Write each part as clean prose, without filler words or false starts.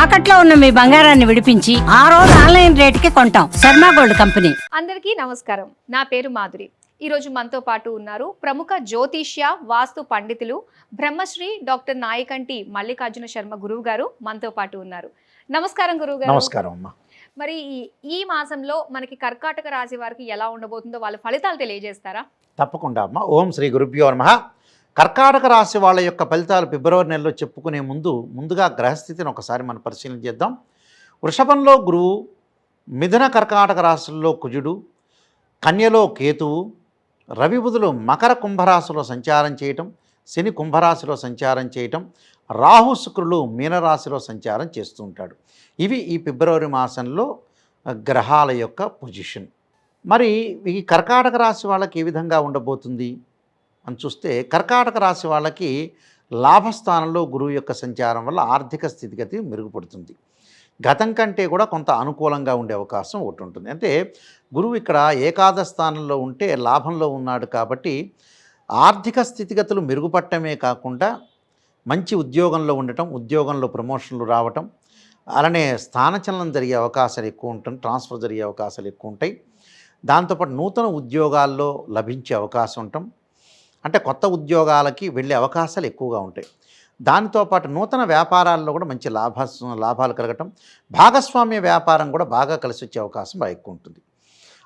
తాకట్లో ఉన్న మీ బంగారాన్ని విడిపించి ఆ రోజు ఆన్లైన్ రేటుకి కొంటాం. Sharma gold company. అందరికీ నమస్కారం. నా పేరు మాధురి. ఈరోజు మనతో పాటు ఉన్నారు ప్రముఖ జ్యోతిష్య వాస్తు పండితులు బ్రహ్మశ్రీ డాక్టర్ నాయకంటి మల్లికార్జున శర్మ గురువు గారు మనతో పాటు ఉన్నారు. నమస్కారం గురువు గారు. నమస్కారం అమ్మా. మరి ఈ మాసంలో మనకి కర్కాటక రాశి వారికి ఎలా ఉండబోతుందో వాళ్ళ ఫలితాలు తెలియజేస్తారా? తప్పకుండా అమ్మా. ఓం శ్రీ గురుభ్యో నమః. కర్కాటక రాశి వాళ్ళ యొక్క ఫలితాలు ఫిబ్రవరి నెలలో చెప్పుకునే ముందుగా గ్రహస్థితిని ఒకసారి మనం పరిశీలన చేద్దాం. వృషభంలో గురువు, మిథున కర్కాటక రాశుల్లో కుజుడు, కన్యలో కేతువు, రవి బుధులు మకర కుంభరాశిలో సంచారం చేయటం, శని కుంభరాశిలో సంచారం చేయటం, రాహు శుక్రులు మీనరాశిలో సంచారం చేస్తూ ఉంటాడు. ఇవి ఈ ఫిబ్రవరి మాసంలో గ్రహాల యొక్క పొజిషన్. మరి ఈ కర్కాటక రాశి వాళ్ళకి ఏ విధంగా ఉండబోతుంది అని చూస్తే, కర్కాటక రాశి వాళ్ళకి లాభస్థానంలో గురువు యొక్క సంచారం వల్ల ఆర్థిక స్థితిగతి మెరుగుపడుతుంది. గతం కంటే కూడా కొంత అనుకూలంగా ఉండే అవకాశం ఒకటి ఉంటుంది. అంటే గురువు ఇక్కడ ఏకాదశ స్థానంలో ఉంటే లాభంలో ఉన్నాడు కాబట్టి ఆర్థిక స్థితిగతులు మెరుగుపడటమే కాకుండా మంచి ఉద్యోగంలో ఉండటం, ఉద్యోగంలో ప్రమోషన్లు రావటం, అలానే స్థానచలనం జరిగే అవకాశాలు ఎక్కువ ఉంటుంది, ట్రాన్స్ఫర్ జరిగే అవకాశాలు ఎక్కువ ఉంటాయి. దాంతోపాటు నూతన ఉద్యోగాల్లో లభించే అవకాశం ఉండటం, అంటే కొత్త ఉద్యోగాలకి వెళ్ళే అవకాశాలు ఎక్కువగా ఉంటాయి. దానితోపాటు నూతన వ్యాపారాల్లో కూడా మంచి లాభాలు కలగటం, భాగస్వామ్య వ్యాపారం కూడా బాగా కలిసి వచ్చే అవకాశం బాగా ఎక్కువ ఉంటుంది.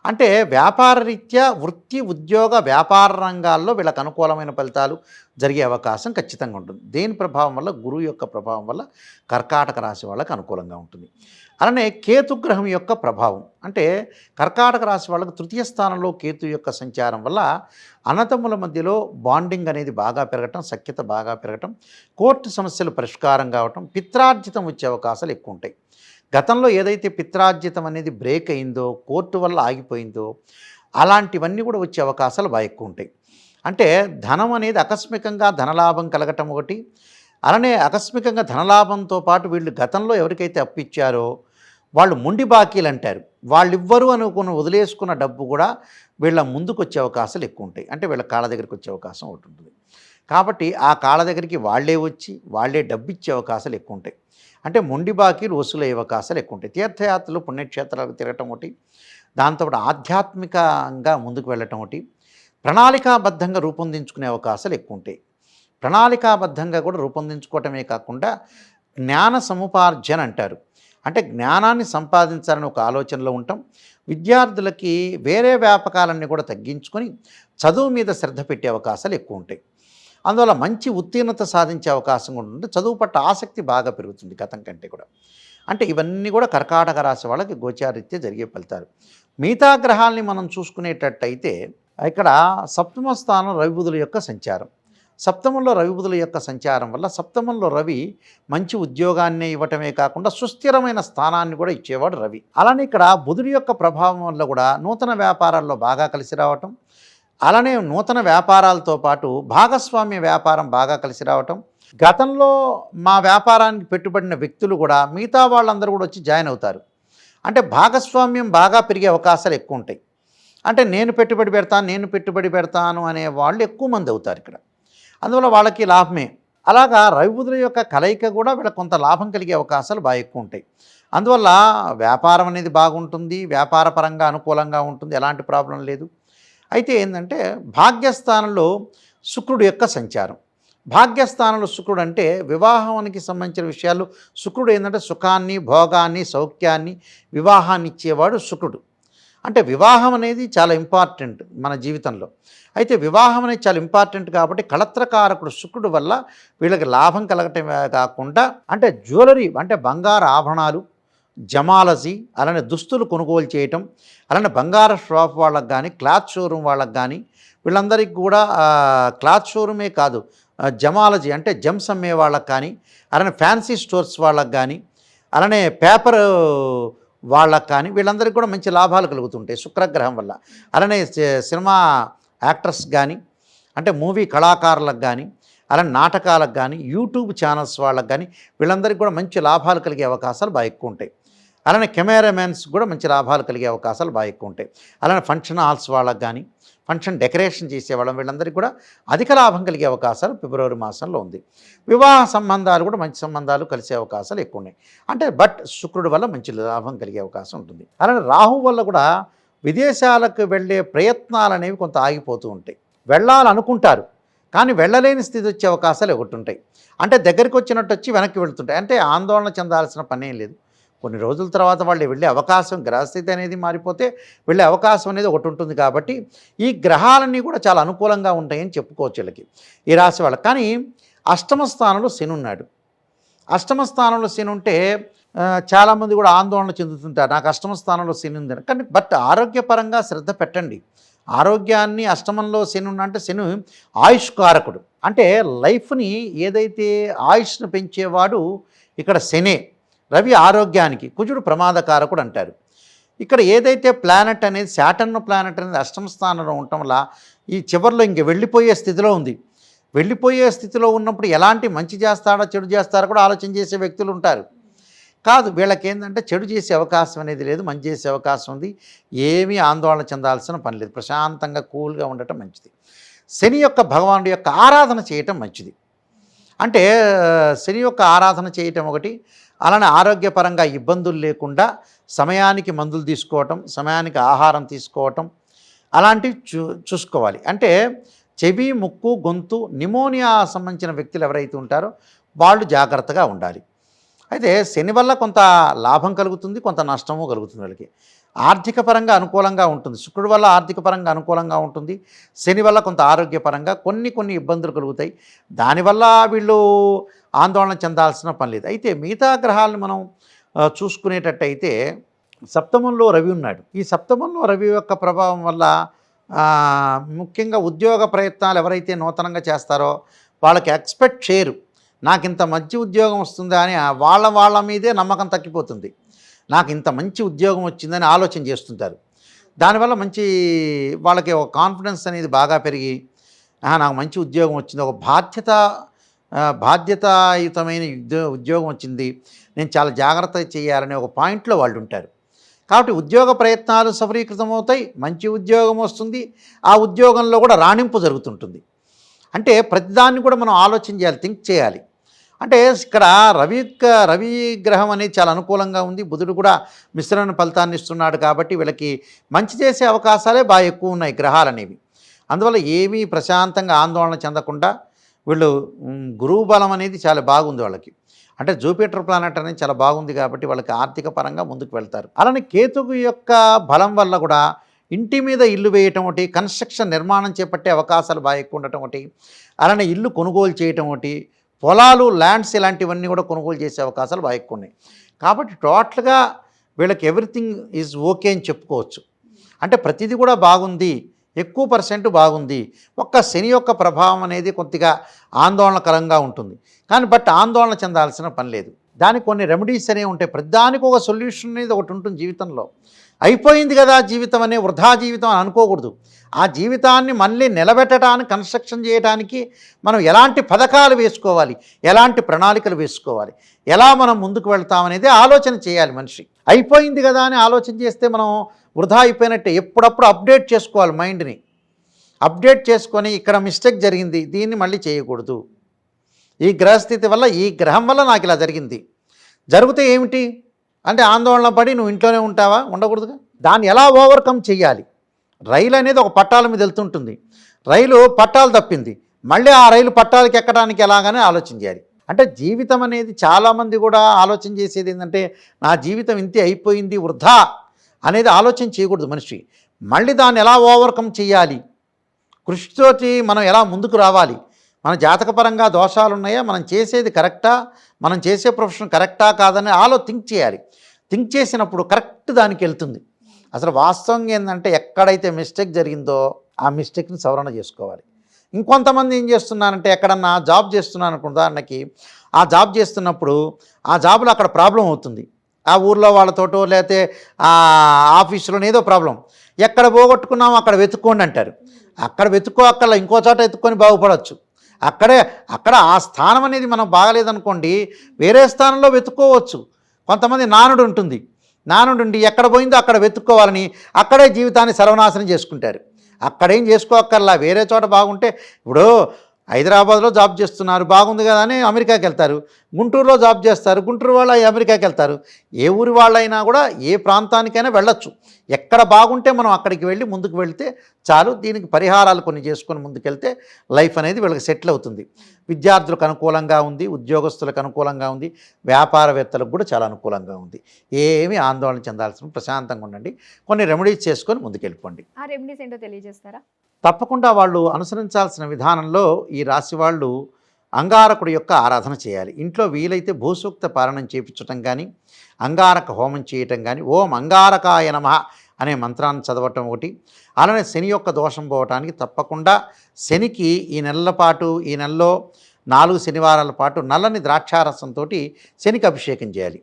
అంటే వ్యాపార రీత్యా వృత్తి, ఉద్యోగ, వ్యాపార రంగాల్లో వీళ్ళకి అనుకూలమైన ఫలితాలు జరిగే అవకాశం ఖచ్చితంగా ఉంటుంది. దేని ప్రభావం వల్ల? గురువు యొక్క ప్రభావం వల్ల కర్కాటక రాశి వాళ్ళకి అనుకూలంగా ఉంటుంది. అలానే కేతుగ్రహం యొక్క ప్రభావం, అంటే కర్కాటక రాశి వాళ్ళకు తృతీయ స్థానంలో కేతు యొక్క సంచారం వల్ల అన్నదమ్ముల మధ్యలో బాండింగ్ అనేది బాగా పెరగటం, సఖ్యత బాగా పెరగటం, కోర్టు సమస్యలు పరిష్కారం కావటం, పిత్రార్జితం వచ్చే అవకాశాలు ఎక్కువ ఉంటాయి. గతంలో ఏదైతే పిత్రార్జితం అనేది బ్రేక్ అయిందో, కోర్టు వల్ల ఆగిపోయిందో, అలాంటివన్నీ కూడా వచ్చే అవకాశాలు బాగా ఎక్కువ ఉంటాయి. అంటే ధనం అనేది ఆకస్మికంగా ధనలాభం కలగటం ఒకటి, అలానే ఆకస్మికంగా ధనలాభంతో పాటు వీళ్ళు గతంలో ఎవరికైతే అప్పిచ్చారో వాళ్ళు మొండి బాకీలు అంటారు, వాళ్ళు ఇవ్వరు అనుకుని వదిలేసుకున్న డబ్బు కూడా వీళ్ళ ముందుకు వచ్చే అవకాశాలు ఎక్కువ ఉంటాయి. అంటే వీళ్ళ కాళ్ళ దగ్గరికి వచ్చే అవకాశం ఒకటి ఉంటుంది. కాబట్టి ఆ కాళ్ళ దగ్గరికి వాళ్ళే వచ్చి వాళ్ళే డబ్బు ఇచ్చే అవకాశాలు ఎక్కువ ఉంటాయి. అంటే మొండి బాకీలు వసూలయ్యే అవకాశాలు ఎక్కువ ఉంటాయి. తీర్థయాత్రలు, పుణ్యక్షేత్రాలకు తిరగటం ఒకటి, దాంతోపాటు ఆధ్యాత్మికంగా ముందుకు వెళ్ళటం ఒకటి, ప్రణాళికాబద్ధంగా రూపొందించుకునే అవకాశాలు ఎక్కువ ఉంటాయి. ప్రణాళికాబద్ధంగా కూడా రూపొందించుకోవటమే కాకుండా జ్ఞాన సముపార్జన అంటారు, అంటే జ్ఞానాన్ని సంపాదించాలని ఒక ఆలోచనలో ఉంటాం. విద్యార్థులకి వేరే వ్యాపకాలన్నీ కూడా తగ్గించుకొని చదువు మీద శ్రద్ధ పెట్టే అవకాశాలు ఎక్కువ ఉంటాయి. అందువల్ల మంచి ఉత్తీర్ణత సాధించే అవకాశం కూడా ఉంటుంది. చదువు పట్ల ఆసక్తి బాగా పెరుగుతుంది గతం కంటే కూడా. అంటే ఇవన్నీ కూడా కర్కాటక రాశి వాళ్ళకి గోచారీత్యా జరిగే ఫలితాలు. మిగతా గ్రహాలని మనం చూసుకునేటట్టయితే ఇక్కడ సప్తమ స్థానం రవి బుధుల యొక్క సంచారం. సప్తమంలో రవి బుధుల యొక్క సంచారం వల్ల సప్తమంలో రవి మంచి ఉద్యోగాన్ని ఇవ్వటమే కాకుండా సుస్థిరమైన స్థానాన్ని కూడా ఇచ్చేవాడు రవి. అలానే ఇక్కడ బుధుడి యొక్క ప్రభావం వల్ల కూడా నూతన వ్యాపారాల్లో బాగా కలిసి రావటం, అలానే నూతన వ్యాపారాలతో పాటు భాగస్వామ్య వ్యాపారం బాగా కలిసి రావటం, గతంలో మా వ్యాపారానికి పెట్టుబడిన వ్యక్తులు కూడా మిగతా వాళ్ళందరూ కూడా వచ్చి జాయిన్ అవుతారు. అంటే భాగస్వామ్యం బాగా పెరిగే అవకాశాలు ఎక్కువ ఉంటాయి. అంటే నేను పెట్టుబడి పెడతాను అనే వాళ్ళు ఎక్కువ మంది అవుతారు ఇక్కడ. అందువల్ల వాళ్ళకి లాభమే. అలాగా రవి బుధుల యొక్క కలయిక కూడా వీళ్ళకి కొంత లాభం కలిగే అవకాశాలు బాగా ఎక్కువ ఉంటాయి. అందువల్ల వ్యాపారం అనేది బాగుంటుంది, వ్యాపార పరంగా అనుకూలంగా ఉంటుంది, ఎలాంటి ప్రాబ్లం లేదు. అయితే ఏంటంటే భాగ్యస్థానంలో శుక్రుడు యొక్క సంచారం. భాగ్యస్థానంలో శుక్రుడు అంటే వివాహానికి సంబంధించిన విషయాలు. శుక్రుడు ఏంటంటే సుఖాన్ని, భోగాన్ని, సౌఖ్యాన్ని, వివాహాన్ని ఇచ్చేవాడు శుక్రుడు. అంటే వివాహం అనేది చాలా ఇంపార్టెంట్ మన జీవితంలో. అయితే వివాహం అనేది చాలా ఇంపార్టెంట్ కాబట్టి కళత్రకారకుడు శుక్రుడు వల్ల వీళ్ళకి లాభం కలగటమే కాకుండా, అంటే జ్యువెలరీ అంటే బంగారు ఆభరణాలు, జమాలజీ, అలానే దుస్తులు కొనుగోలు చేయటం, అలానే బంగారు షాప్ వాళ్ళకి కానీ, క్లాత్ షోరూమ్ వాళ్ళకి కానీ, వీళ్ళందరికీ కూడా క్లాత్ షోరూమే కాదు, జమాలజీ అంటే జెమ్స్ అమ్మే వాళ్ళకి కానీ, అలానే ఫ్యాన్సీ స్టోర్స్ వాళ్ళకి కానీ, అలానే పేపర్ వాళ్ళకి కానీ, వీళ్ళందరికీ కూడా మంచి లాభాలు కలుగుతుంటాయి శుక్రగ్రహం వల్ల. అలానే సినిమా యాక్టర్స్ కానీ, అంటే మూవీ కళాకారులకు కానీ, అలానే నాటకాలకు కానీ, యూట్యూబ్ ఛానల్స్ వాళ్ళకి కానీ, వీళ్ళందరికీ కూడా మంచి లాభాలు కలిగే అవకాశాలు బాగా ఎక్కువ ఉంటాయి. అలానే కెమెరామెన్స్ కూడా మంచి లాభాలు కలిగే అవకాశాలు బాగా ఎక్కువ ఉంటాయి. అలానే ఫంక్షన్ హాల్స్ వాళ్ళకి కానీ, ఫంక్షన్ డెకరేషన్ చేసేవాళ్ళం వీళ్ళందరికీ కూడా అధిక లాభం కలిగే అవకాశాలు ఫిబ్రవరి మాసంలో ఉంది. వివాహ సంబంధాలు కూడా మంచి సంబంధాలు కలిసే అవకాశాలు ఎక్కువ ఉన్నాయి. అంటే బట్ శుక్రుడి వల్ల మంచి లాభం కలిగే అవకాశం ఉంటుంది. అలానే రాహు వల్ల కూడా విదేశాలకు వెళ్ళే ప్రయత్నాలు అనేవి కొంత ఆగిపోతూ ఉంటాయి. వెళ్ళాలనుకుంటారు కానీ వెళ్ళలేని స్థితి వచ్చే అవకాశాలు ఒకటి ఉంటాయి. అంటే దగ్గరికి వచ్చినట్టు వచ్చి వెనక్కి వెళ్తుంటాయి. అంటే ఆందోళన చెందాల్సిన పనేం లేదు. కొన్ని రోజుల తర్వాత వాళ్ళు వెళ్ళే అవకాశం, గ్రహస్థితి అనేది మారిపోతే వెళ్ళే అవకాశం అనేది ఒకటి ఉంటుంది. కాబట్టి ఈ గ్రహాలన్నీ కూడా చాలా అనుకూలంగా ఉంటాయని చెప్పుకోవచ్చు వీళ్ళకి, ఈ రాశి వాళ్ళకి. కానీ అష్టమ స్థానంలో శని ఉన్నాడు. అష్టమ స్థానంలో శని ఉంటే చాలామంది కూడా ఆందోళన చెందుతుంటారు, నాకు అష్టమ స్థానంలో శని ఉందని. కానీ బట్ ఆరోగ్యపరంగా శ్రద్ధ పెట్టండి. ఆరోగ్యాన్ని అష్టమంలో శని అంటే శని ఆయుష్కారకుడు. అంటే లైఫ్ని ఏదైతే ఆయుష్ను పెంచేవాడు ఇక్కడ శనే. రవి ఆరోగ్యానికి, కుజుడు ప్రమాదకారకుడు అంటారు. ఇక్కడ ఏదైతే ప్లానెట్ అనేది శాటర్న్ ప్లానెట్ అనేది అష్టమ స్థానంలో ఉండటం వల్ల ఈ చివరిలో ఇంక వెళ్ళిపోయే స్థితిలో ఉంది. వెళ్ళిపోయే స్థితిలో ఉన్నప్పుడు ఎలాంటి మంచి చేస్తాడో చెడు చేస్తాడో కూడా ఆలోచన చేసే వ్యక్తులు ఉంటారు. కాదు, వీళ్ళకి ఏంటంటే చెడు చేసే అవకాశం అనేది లేదు, మంచి చేసే అవకాశం ఉంది. ఏమీ ఆందోళన చెందాల్సిన పని లేదు. ప్రశాంతంగా కూల్గా ఉండటం మంచిది. శని యొక్క భగవానుడి యొక్క ఆరాధన చేయటం మంచిది. అంటే శని యొక్క ఆరాధన చేయటం ఒకటి. అలానే ఆరోగ్యపరంగా ఇబ్బందులు లేకుండా సమయానికి మందులు తీసుకోవటం, సమయానికి ఆహారం తీసుకోవటం అలాంటివి చూసుకోవాలి. అంటే చెవి, ముక్కు, గొంతు నిమోనియా సంబంధించిన వ్యక్తులు ఎవరైతే ఉంటారో వాళ్ళు జాగ్రత్తగా ఉండాలి. అయితే శని వల్ల కొంత లాభం కలుగుతుంది, కొంత నష్టము కలుగుతుంది. వాళ్ళకి ఆర్థిక పరంగా అనుకూలంగా ఉంటుంది. శుక్రుడి వల్ల ఆర్థిక పరంగా అనుకూలంగా ఉంటుంది. శని వల్ల కొంత ఆరోగ్యపరంగా కొన్ని ఇబ్బందులు కలుగుతాయి. దానివల్ల వీళ్ళు ఆందోళన చెందాల్సిన పని లేదు. అయితే మిగతా గ్రహాలను మనం చూసుకునేటట్టయితే సప్తమంలో రవి ఉన్నాడు. ఈ సప్తమంలో రవి యొక్క ప్రభావం వల్ల ముఖ్యంగా ఉద్యోగ ప్రయత్నాలు ఎవరైతే నూతనంగా చేస్తారో వాళ్ళకి ఎక్స్పెక్ట్ చేయరు, నాకు ఇంత మంచి ఉద్యోగం వస్తుందా అని. వాళ్ళ మీదే నమ్మకం తగ్గిపోతుంది. నాకు ఇంత మంచి ఉద్యోగం వచ్చిందని ఆలోచన చేస్తుంటారు. దానివల్ల మంచి వాళ్ళకి ఒక కాన్ఫిడెన్స్ అనేది బాగా పెరిగి నాకు మంచి ఉద్యోగం వచ్చింది, ఒక బాధ్యతాయుతమైన ఉద్యోగం వచ్చింది, నేను చాలా జాగ్రత్త చేయాలనే ఒక పాయింట్లో వాళ్ళు ఉంటారు. కాబట్టి ఉద్యోగ ప్రయత్నాలు సఫలీకృతం అవుతాయి, మంచి ఉద్యోగం వస్తుంది, ఆ ఉద్యోగంలో కూడా రాణింపు జరుగుతుంటుంది. అంటే ప్రతిదాన్ని కూడా మనం ఆలోచన చేయాలి, థింక్ చేయాలి. అంటే ఇక్కడ రవి గ్రహం అనేది చాలా అనుకూలంగా ఉంది. బుధుడు కూడా మిశ్రమ ఫలితాన్ని ఇస్తున్నాడు. కాబట్టి వీళ్ళకి మంచి చేసే అవకాశాలే బాగా ఎక్కువ ఉన్నాయి గ్రహాలు అనేవి. అందువల్ల ఏమీ ప్రశాంతంగా ఆందోళన చెందకుండా వీళ్ళు గురువు బలం అనేది చాలా బాగుంది వాళ్ళకి. అంటే జూపిటర్ ప్లానెట్ అనేది చాలా బాగుంది కాబట్టి వాళ్ళకి ఆర్థిక పరంగా ముందుకు వెళ్తారు. అలానే కేతువు యొక్క బలం వల్ల కూడా ఇంటి మీద ఇల్లు వేయటం ఒకటి, కన్స్ట్రక్షన్ నిర్మాణం చేపట్టే అవకాశాలు బాగా ఎక్కువ ఉండటం ఒకటి, అలానే ఇల్లు కొనుగోలు చేయటం ఒకటి, పొలాలు, ల్యాండ్స్ ఇలాంటివన్నీ కూడా కొనుగోలు చేసే అవకాశాలు బాగా ఎక్కువ ఉన్నాయి. కాబట్టి టోటల్గా వీళ్ళకి ఎవ్రీథింగ్ ఈజ్ ఓకే అని చెప్పుకోవచ్చు. అంటే ప్రతిదీ కూడా బాగుంది, ఎక్కువ % బాగుంది. ఒక్క శని యొక్క ప్రభావం అనేది కొద్దిగా ఆందోళనకరంగా ఉంటుంది. కానీ బట్ ఆందోళన చెందాల్సిన పని లేదు. దానికి కొన్ని రెమెడీస్ అనేవి ఉంటాయి. ప్రతిదానికి ఒక సొల్యూషన్ అనేది ఒకటి ఉంటుంది జీవితంలో. అయిపోయింది కదా జీవితం అనే వృధా జీవితం అని అనుకోకూడదు. ఆ జీవితాన్ని మళ్ళీ నిలబెట్టడానికి, కన్స్ట్రక్షన్ చేయడానికి మనం ఎలాంటి పథకాలు వేసుకోవాలి, ఎలాంటి ప్రణాళికలు వేసుకోవాలి, ఎలా మనం ముందుకు వెళ్తామనేది ఆలోచన చేయాలి మనిషి. అయిపోయింది కదా అని ఆలోచన చేస్తే మనం వృధా అయిపోయినట్టే. ఎప్పుడప్పుడు అప్డేట్ చేసుకోవాలి, మైండ్ని అప్డేట్ చేసుకొని ఇక్కడ మిస్టేక్ జరిగింది, దీన్ని మళ్ళీ చేయకూడదు, ఈ గ్రహస్థితి వల్ల, ఈ గ్రహం వల్ల నాకు ఇలా జరిగింది, జరిగితే ఏమిటి అంటే ఆందోళన పడి నువ్వు ఇంట్లోనే ఉంటావా? ఉండకూడదుగా. దాన్ని ఎలా ఓవర్కమ్ చేయాలి? రైలు అనేది ఒక పట్టాల మీద వెళ్తుంటుంది, రైలు పట్టాలు తప్పింది, మళ్ళీ ఆ రైలు పట్టాలకి ఎక్కడానికి ఎలాగనే ఆలోచన చేయాలి. అంటే జీవితం అనేది చాలామంది కూడా ఆలోచన చేసేది ఏంటంటే నా జీవితం ఇంతే అయిపోయింది వృధా అనేది ఆలోచన చేయకూడదు మనిషి. మళ్ళీ దాన్ని ఎలా ఓవర్కమ్ చేయాలి, కృషితోటి మనం ఎలా ముందుకు రావాలి, మన జాతకపరంగా దోషాలు ఉన్నాయా, మనం చేసేది కరెక్టా, మనం చేసే ప్రొఫెషన్ కరెక్టా కాదని థింక్ చేయాలి. థింక్ చేసినప్పుడు కరెక్ట్ దానికి వెళ్తుంది. అసలు వాస్తవంగా ఏంటంటే ఎక్కడైతే మిస్టేక్ జరిగిందో ఆ మిస్టేక్ని సవరణ చేసుకోవాలి. ఇంకొంతమంది ఏం చేస్తున్నారంటే ఎక్కడన్నా జాబ్ చేస్తున్నాను అనుకో, ఉదాహరణకి ఆ జాబ్ చేస్తున్నప్పుడు ఆ జాబ్లో అక్కడ ప్రాబ్లం అవుతుంది, ఆ ఊర్లో వాళ్ళతోటో లేకపోతే ఆ ఆఫీసులోనే ఏదో ప్రాబ్లం, ఎక్కడ పోగొట్టుకున్నామో అక్కడ వెతుక్కోండి అంటారు. అక్కడ అక్కడ ఇంకో చోట ఎత్తుక్కొని బాగుపడవచ్చు. అక్కడ ఆ స్థానం అనేది మనం బాగలేదనుకోండి, వేరే స్థానంలో వెతుక్కోవచ్చు. కొంతమంది నానుడు ఉంటుంది, నానుండి ఎక్కడ పోయిందో అక్కడ వెతుక్కోవాలని అక్కడే జీవితాన్ని సర్వనాశనం చేసుకుంటారు. అక్కడేం చేసుకోక్కర్లా, వేరే చోట బాగుంటే ఇప్పుడు హైదరాబాద్లో జాబ్ చేస్తున్నారు బాగుంది కదా అని అమెరికాకి వెళ్తారు, గుంటూరులో జాబ్ చేస్తారు గుంటూరు వాళ్ళు అమెరికాకి వెళ్తారు. ఏ ఊరి వాళ్ళైనా కూడా ఏ ప్రాంతానికైనా వెళ్ళొచ్చు. ఎక్కడ బాగుంటే మనం అక్కడికి వెళ్ళి ముందుకు వెళ్తే చాలు. దీనికి పరిహారాలు కొన్ని చేసుకొని ముందుకెళ్తే లైఫ్ అనేది వీళ్ళకి సెటిల్ అవుతుంది. విద్యార్థులకు అనుకూలంగా ఉంది, ఉద్యోగస్తులకు అనుకూలంగా ఉంది, వ్యాపారవేత్తలకు కూడా చాలా అనుకూలంగా ఉంది. ఏమీ ఆందోళన చెందాల్సిన, ప్రశాంతంగా ఉండండి. కొన్ని రెమెడీస్ చేసుకొని ముందుకెళ్ళిపోండి. ఆ రెమెడీస్ ఏంటో తెలియజేస్తారా? తప్పకుండా వాళ్ళు అనుసరించాల్సిన విధానంలో ఈ రాశి వాళ్ళు అంగారకుడి యొక్క ఆరాధన చేయాలి. ఇంట్లో వీలైతే భూసూక్త పారాయణం చేయించటం కానీ, అంగారక హోమం చేయటం కానీ, ఓం అంగారకాయ నమః అనే మంత్రాన్ని చదవటం ఒకటి. అలానే శని యొక్క దోషం పోవటానికి తప్పకుండా శనికి ఈ నెలల పాటు, ఈ నెలలో 4 శనివారాల పాటు నల్లని ద్రాక్షారసంతో శనికి అభిషేకం చేయాలి.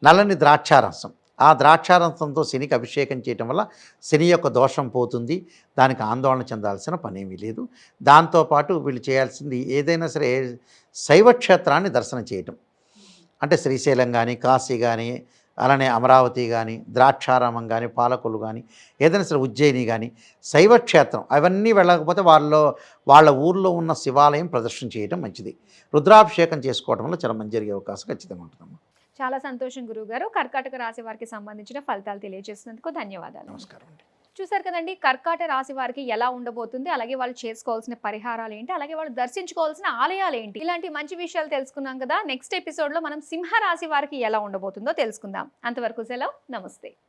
నల్లని ద్రాక్షారసం, ఆ ద్రాక్షారసంతో శనికి అభిషేకం చేయటం వల్ల శని యొక్క దోషం పోతుంది. దానికి ఆందోళన చెందాల్సిన పనేమీ లేదు. దాంతోపాటు వీళ్ళు చేయాల్సింది ఏదైనా సరే శైవ క్షేత్రాన్ని దర్శనం చేయటం. అంటే శ్రీశైలం కానీ, కాశీ కానీ, అలానే అమరావతి కానీ, ద్రాక్షారామం కానీ, పాలకొల్లు కానీ, ఏదైనా సరే ఉజ్జయిని కానీ శైవ క్షేత్రం అవన్నీ వెళ్ళకపోతే వాళ్ళ ఊర్లో ఉన్న శివాలయం ప్రదర్శన చేయడం మంచిది. రుద్రాభిషేకం చేసుకోవడం వల్ల చాలా మంచి జరిగే అవకాశం ఖచ్చితంగా ఉంటుందమ్మా. చాలా సంతోషం గురువుగారు. కర్కాటక రాశి వారికి సంబంధించిన ఫలితాలు తెలియజేసినందుకు ధన్యవాదాలు. నమస్కారం అండి. చూసారు కదండి, కర్కాటక రాశి వారికి ఎలా ఉండబోతుంది, అలాగే వాళ్ళు చేసుకోవాల్సిన పరిహారాలు ఏంటి, అలాగే వాళ్ళు దర్శించుకోవాల్సిన ఆలయాలు ఏంటి, ఇలాంటి మంచి విషయాలు తెలుసుకున్నాం కదా. నెక్స్ట్ ఎపిసోడ్ లో మనం సింహ రాశి వారికి ఎలా ఉండబోతుందో తెలుసుకుందాం. అంతవరకు సెలవు, నమస్తే.